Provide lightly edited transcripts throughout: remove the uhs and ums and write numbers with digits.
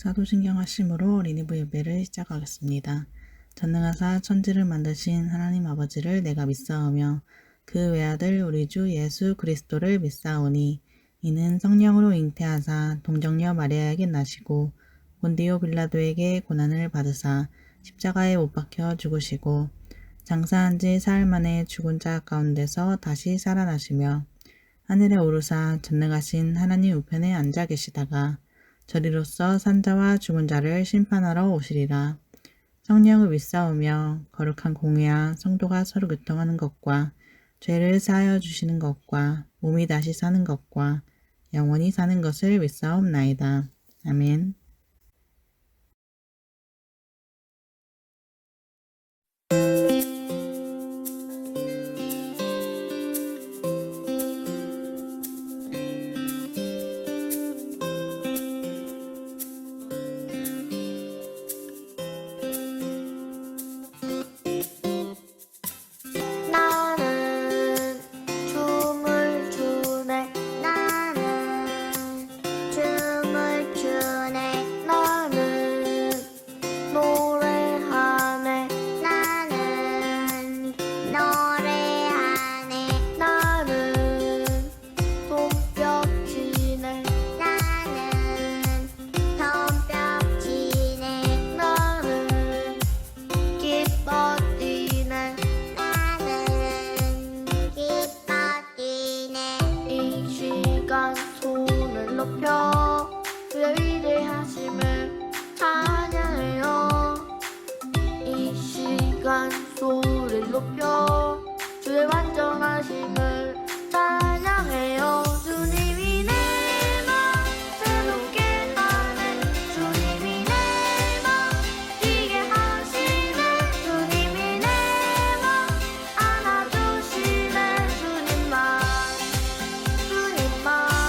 사도신경 하심으로 니느브 예배를 시작하겠습니다. 전능하사 천지를 만드신 하나님 아버지를 내가 믿사오며 그 외아들 우리 주 예수 그리스도를 믿사오니 이는 성령으로 잉태하사 동정녀 마리아에게 나시고 본디오 빌라도에게 고난을 받으사 십자가에 못 박혀 죽으시고 장사한 지 사흘 만에 죽은 자 가운데서 다시 살아나시며 하늘에 오르사 전능하신 하나님 우편에 앉아 계시다가 저리로서 산자와 죽은 자를 심판하러 오시리라. 성령을 믿사오며 거룩한 공회와 성도가 서로 교통하는 것과 죄를 사하여 주시는 것과 몸이 다시 사는 것과 영원히 사는 것을 믿사옵나이다. 아멘. 주의 위대하심을 찬양해요. 이 시간 소리를 높여 주의 완전하심을 찬양해요. 주님이 내 맘 새롭게 하네. 주님이 내 맘 뛰게 하시네. 주님이 내 맘 안아주시네. 주님만 주님만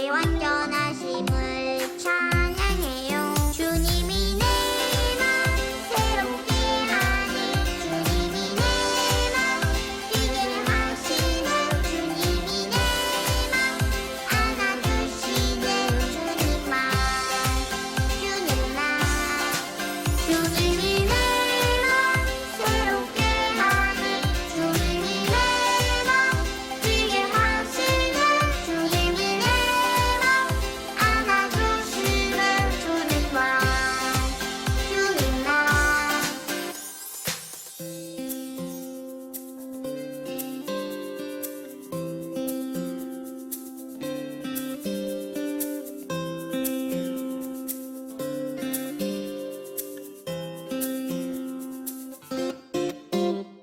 완전하심을 찬양해요. 주님이 내 맘 새롭게 하네. 주님이 내 맘 뛰게 하시네. 주님이 내 맘 안아주시네. 주님만 주님이 내 맘 새롭게 하네. 주님이 내 맘 뛰게 하시네. 주님이 내 안아주시네. 주님만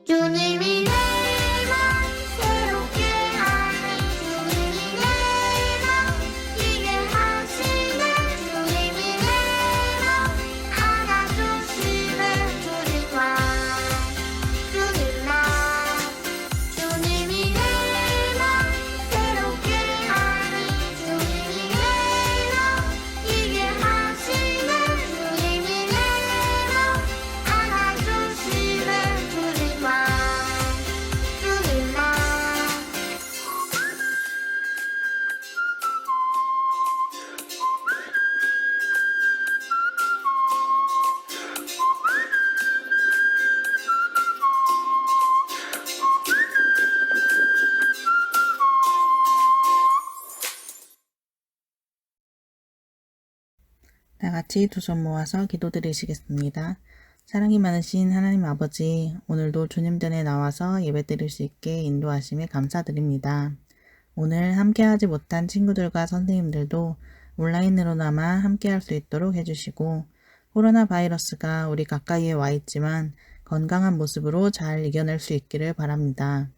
주님이 내 맘 새롭게 하네. 주님이 내 맘 뛰게 하시네. 주님이 내 맘 안아주시네. 주님만 주님이 내 맘 새롭게 하네. 주님이 내 맘 뛰게 하시네. 주님이 내 맘 안아주시네. 주님만 다 같이 두 손 모아서 기도드리시겠습니다. 사랑이 많으신 하나님 아버지, 오늘도 주님전에 나와서 예배드릴 수 있게 인도하심에 감사드립니다. 오늘 함께하지 못한 친구들과 선생님들도 온라인으로나마 함께할 수 있도록 해주시고 코로나 바이러스가 우리 가까이에 와 있지만 건강한 모습으로 잘 이겨낼 수 있기를 바랍니다.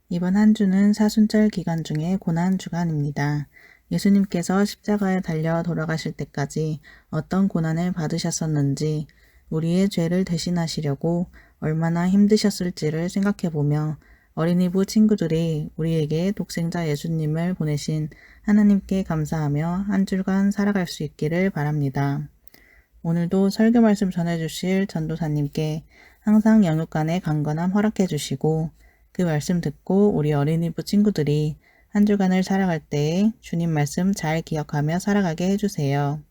이번 한 주는 사순절 기간 중에 고난 주간입니다. 예수님께서 십자가에 달려 돌아가실 때까지 어떤 고난을 받으셨었는지, 우리의 죄를 대신하시려고 얼마나 힘드셨을지를 생각해보며 어린이부 친구들이 우리에게 독생자 예수님을 보내신 하나님께 감사하며 한 주간 살아갈 수 있기를 바랍니다. 오늘도 설교 말씀 전해주실 전도사님께 항상 영육간의 강건함 허락해 주시고 그 말씀 듣고 우리 어린이부 친구들이 한 주간을 살아갈 때에 주님 말씀 잘 기억하며 살아가게 해주세요.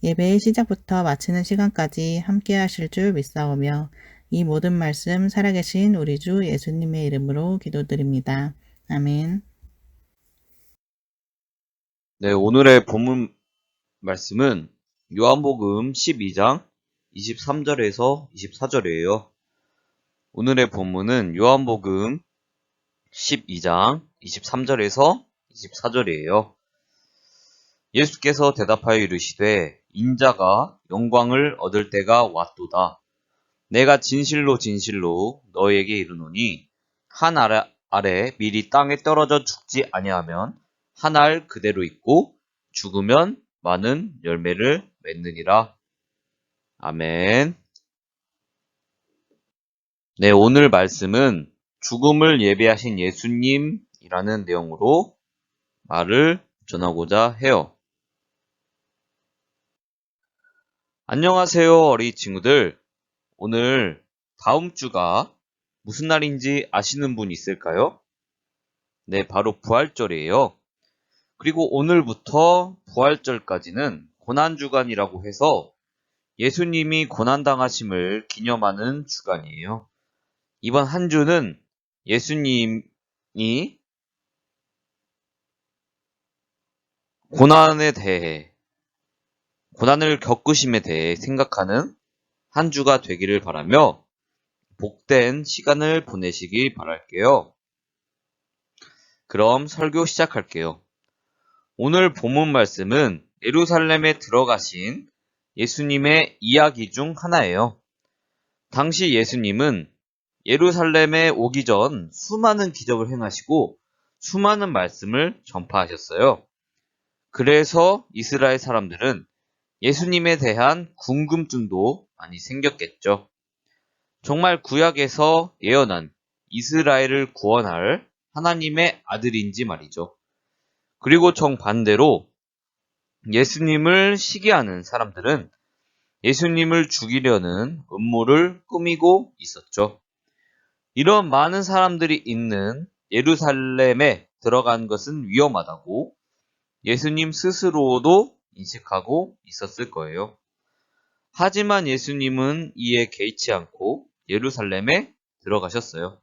예배의 시작부터 마치는 시간까지 함께 하실 줄 믿사오며 이 모든 말씀 살아계신 우리 주 예수님의 이름으로 기도드립니다. 아멘. 네, 오늘의 본문 말씀은 요한복음 12장 23절에서 24절이에요. 오늘의 본문은 요한복음 12장 23절에서 24절이에요. 예수께서 대답하여 이르시되 인자가 영광을 얻을 때가 왔도다. 내가 진실로 진실로 너희에게 이르노니 한 아래 밀이 땅에 떨어져 죽지 아니하면 한 알 그대로 있고 죽으면 많은 열매를 맺느니라. 아멘. 네, 오늘 말씀은 죽음을 예배하신 예수님이라는 내용으로 말을 전하고자 해요. 안녕하세요, 어린이 친구들. 오늘 다음 주가 무슨 날인지 아시는 분 있을까요? 네, 바로 부활절이에요. 그리고 오늘부터 부활절까지는 고난주간이라고 해서 예수님이 고난당하심을 기념하는 주간이에요. 이번 한 주는 예수님이 고난을 겪으심에 대해 생각하는 한 주가 되기를 바라며 복된 시간을 보내시기 바랄게요. 그럼 설교 시작할게요. 오늘 본문 말씀은 예루살렘에 들어가신 예수님의 이야기 중 하나예요. 당시 예수님은 예루살렘에 오기 전 수많은 기적을 행하시고 수많은 말씀을 전파하셨어요. 그래서 이스라엘 사람들은 예수님에 대한 궁금증도 많이 생겼겠죠. 정말 구약에서 예언한 이스라엘을 구원할 하나님의 아들인지 말이죠. 그리고 정반대로 예수님을 시기하는 사람들은 예수님을 죽이려는 음모를 꾸미고 있었죠. 이런 많은 사람들이 있는 예루살렘에 들어간 것은 위험하다고 예수님 스스로도 인식하고 있었을 거예요. 하지만 예수님은 이에 개의치 않고 예루살렘에 들어가셨어요.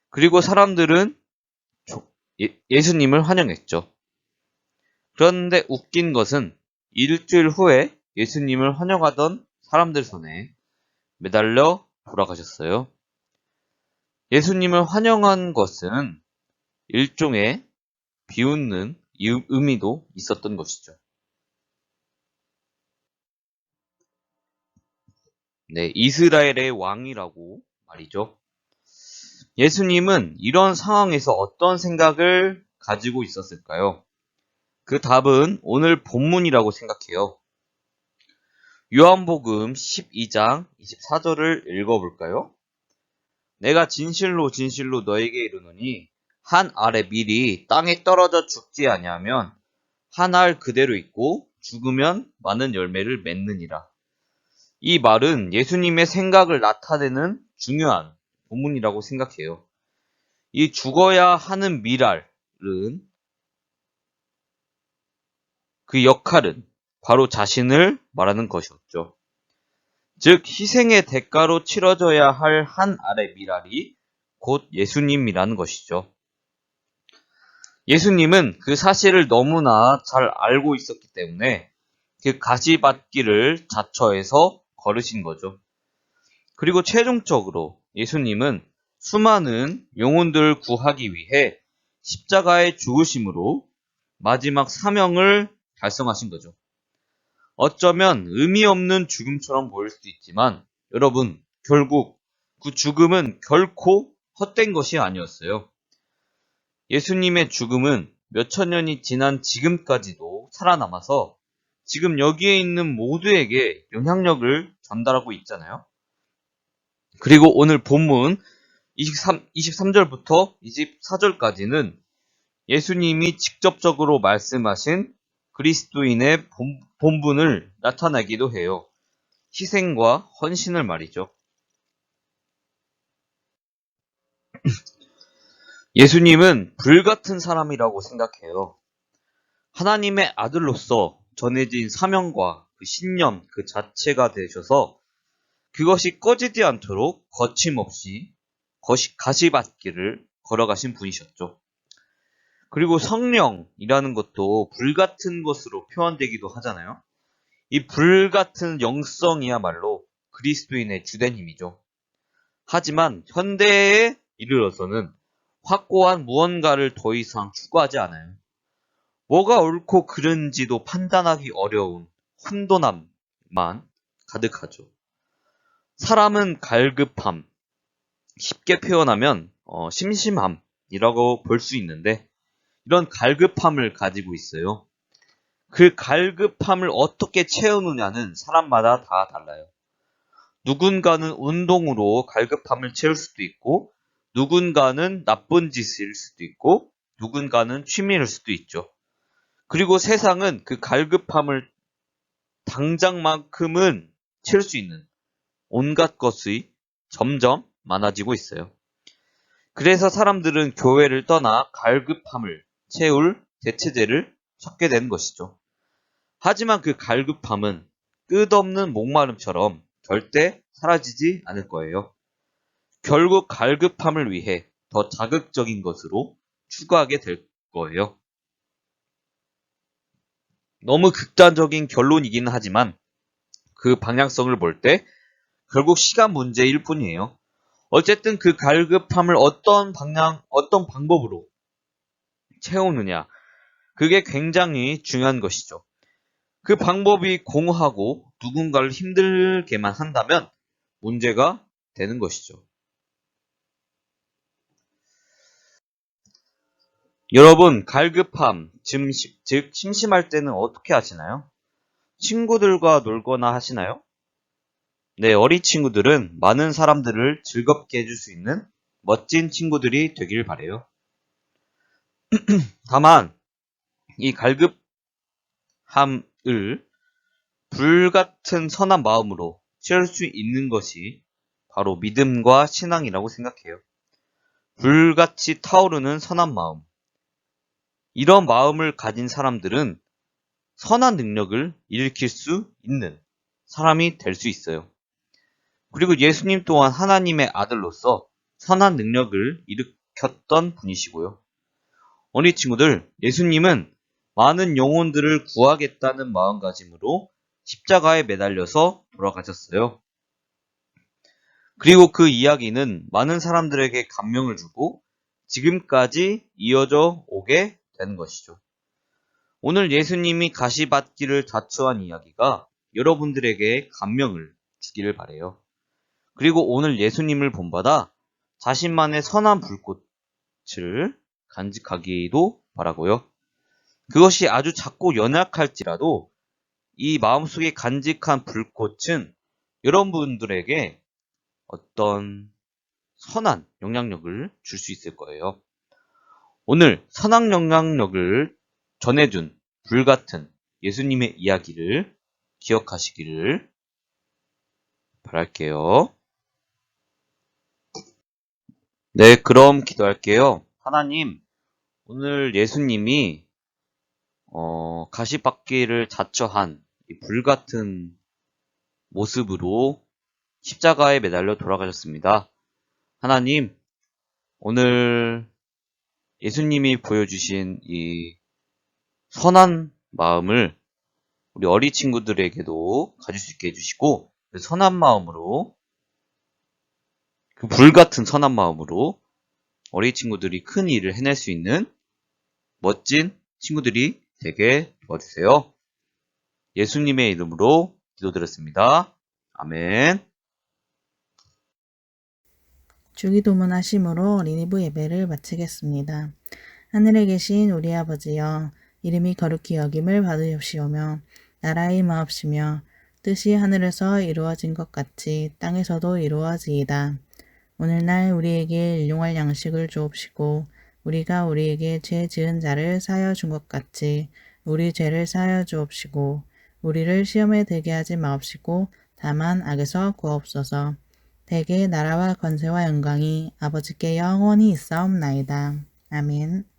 그리고 사람들은 예수님을 환영했죠. 그런데 웃긴 것은 일주일 후에 예수님을 환영하던 사람들 손에 매달려 돌아가셨어요. 예수님을 환영한 것은 일종의 비웃는 의미도 있었던 것이죠. 네, 이스라엘의 왕이라고 말이죠. 예수님은 이런 상황에서 어떤 생각을 가지고 있었을까요? 그 답은 오늘 본문이라고 생각해요. 요한복음 12장 24절을 읽어볼까요? 내가 진실로 진실로 너에게 이르노니 한 알의 밀이 땅에 떨어져 죽지 아니하면 한 알 그대로 있고 죽으면 많은 열매를 맺느니라. 이 말은 예수님의 생각을 나타내는 중요한 본문이라고 생각해요. 이 죽어야 하는 밀알은 그 역할은 바로 자신을 말하는 것이었죠. 즉 희생의 대가로 치러져야 할 한 알의 밀알이 곧 예수님이라는 것이죠. 예수님은 그 사실을 너무나 잘 알고 있었기 때문에 그 가시밭길을 자처해서 걸으신 거죠. 그리고 최종적으로 예수님은 수많은 영혼들을 구하기 위해 십자가에 죽으심으로 마지막 사명을 달성하신 거죠. 어쩌면 의미 없는 죽음처럼 보일 수도 있지만 여러분, 결국 그 죽음은 결코 헛된 것이 아니었어요. 예수님의 죽음은 몇천 년이 지난 지금까지도 살아남아서 지금 여기에 있는 모두에게 영향력을 전달하고 있잖아요. 그리고 오늘 본문 23절부터 24절까지는 예수님이 직접적으로 말씀하신 그리스도인의 본분을 나타내기도 해요. 희생과 헌신을 말이죠. 예수님은 불같은 사람이라고 생각해요. 하나님의 아들로서 전해진 사명과 그 신념 그 자체가 되셔서 그것이 꺼지지 않도록 거침없이 가시밭길을 걸어가신 분이셨죠. 그리고 성령이라는 것도 불같은 것으로 표현되기도 하잖아요. 이 불같은 영성이야말로 그리스도인의 주된 힘이죠. 하지만 현대에 이르러서는 확고한 무언가를 더 이상 추구하지 않아요. 뭐가 옳고 그른지도 판단하기 어려운 혼돈함만 가득하죠. 사람은 갈급함, 쉽게 표현하면 심심함이라고 볼 수 있는데 이런 갈급함을 가지고 있어요. 그 갈급함을 어떻게 채우느냐는 사람마다 다 달라요. 누군가는 운동으로 갈급함을 채울 수도 있고 누군가는 나쁜 짓일 수도 있고 누군가는 취미일 수도 있죠. 그리고 세상은 그 갈급함을 당장만큼은 채울 수 있는 온갖 것이 점점 많아지고 있어요. 그래서 사람들은 교회를 떠나 갈급함을 채울 대체제를 찾게 되는 것이죠. 하지만 그 갈급함은 끝없는 목마름처럼 절대 사라지지 않을 거예요. 결국 갈급함을 위해 더 자극적인 것으로 추구하게 될 거예요. 너무 극단적인 결론이긴 하지만 그 방향성을 볼 때 결국 시간 문제일 뿐이에요. 어쨌든 그 갈급함을 어떤 방법으로 채우느냐, 그게 굉장히 중요한 것이죠. 그 방법이 공허하고 누군가를 힘들게만 한다면 문제가 되는 것이죠. 여러분, 갈급함, 즉 심심할 때는 어떻게 하시나요? 친구들과 놀거나 하시나요? 네, 어린 친구들은 많은 사람들을 즐겁게 해줄 수 있는 멋진 친구들이 되길 바래요. 다만 이 갈급함을 불같은 선한 마음으로 채울 수 있는 것이 바로 믿음과 신앙이라고 생각해요. 불같이 타오르는 선한 마음. 이런 마음을 가진 사람들은 선한 능력을 일으킬 수 있는 사람이 될 수 있어요. 그리고 예수님 또한 하나님의 아들로서 선한 능력을 일으켰던 분이시고요. 어린 친구들, 예수님은 많은 영혼들을 구하겠다는 마음가짐으로 십자가에 매달려서 돌아가셨어요. 그리고 그 이야기는 많은 사람들에게 감명을 주고 지금까지 이어져 오게 되는 것이죠. 오늘 예수님이 가시밭길을 자처한 이야기가 여러분들에게 감명을 주기를 바라요. 그리고 오늘 예수님을 본받아 자신만의 선한 불꽃을 간직하기도 바라고요. 그것이 아주 작고 연약할지라도 이 마음속에 간직한 불꽃은 여러분들에게 어떤 선한 영향력을 줄 수 있을 거예요. 오늘 선한 영향력을 전해준 불같은 예수님의 이야기를 기억하시기를 바랄게요. 네, 그럼 기도할게요. 하나님, 오늘 예수님이 가시밭길을 자처한 이 불같은 모습으로 십자가에 매달려 돌아가셨습니다. 하나님, 오늘 예수님이 보여주신 이 선한 마음을 우리 어린 친구들에게도 가질 수 있게 해주시고 그 선한 마음으로 그 불같은 선한 마음으로 어린 친구들이 큰 일을 해낼 수 있는 멋진 친구들이 되게 도와주세요. 예수님의 이름으로 기도드렸습니다. 아멘. 주기도문 하심으로 어린이부 예배를 마치겠습니다. 하늘에 계신 우리 아버지여, 이름이 거룩히 여김을 받으시오며 나라의 임하옵시며 뜻이 하늘에서 이루어진 것 같이 땅에서도 이루어지이다. 오늘날 우리에게 일용할 양식을 주옵시고 우리가 우리에게 죄 지은 자를 사하여 준 것 같이 우리 죄를 사하여 주옵시고 우리를 시험에 들게 하지 마옵시고 다만 악에서 구하옵소서. 대개 나라와 권세와 영광이 아버지께 영원히 있사옵나이다. 아멘.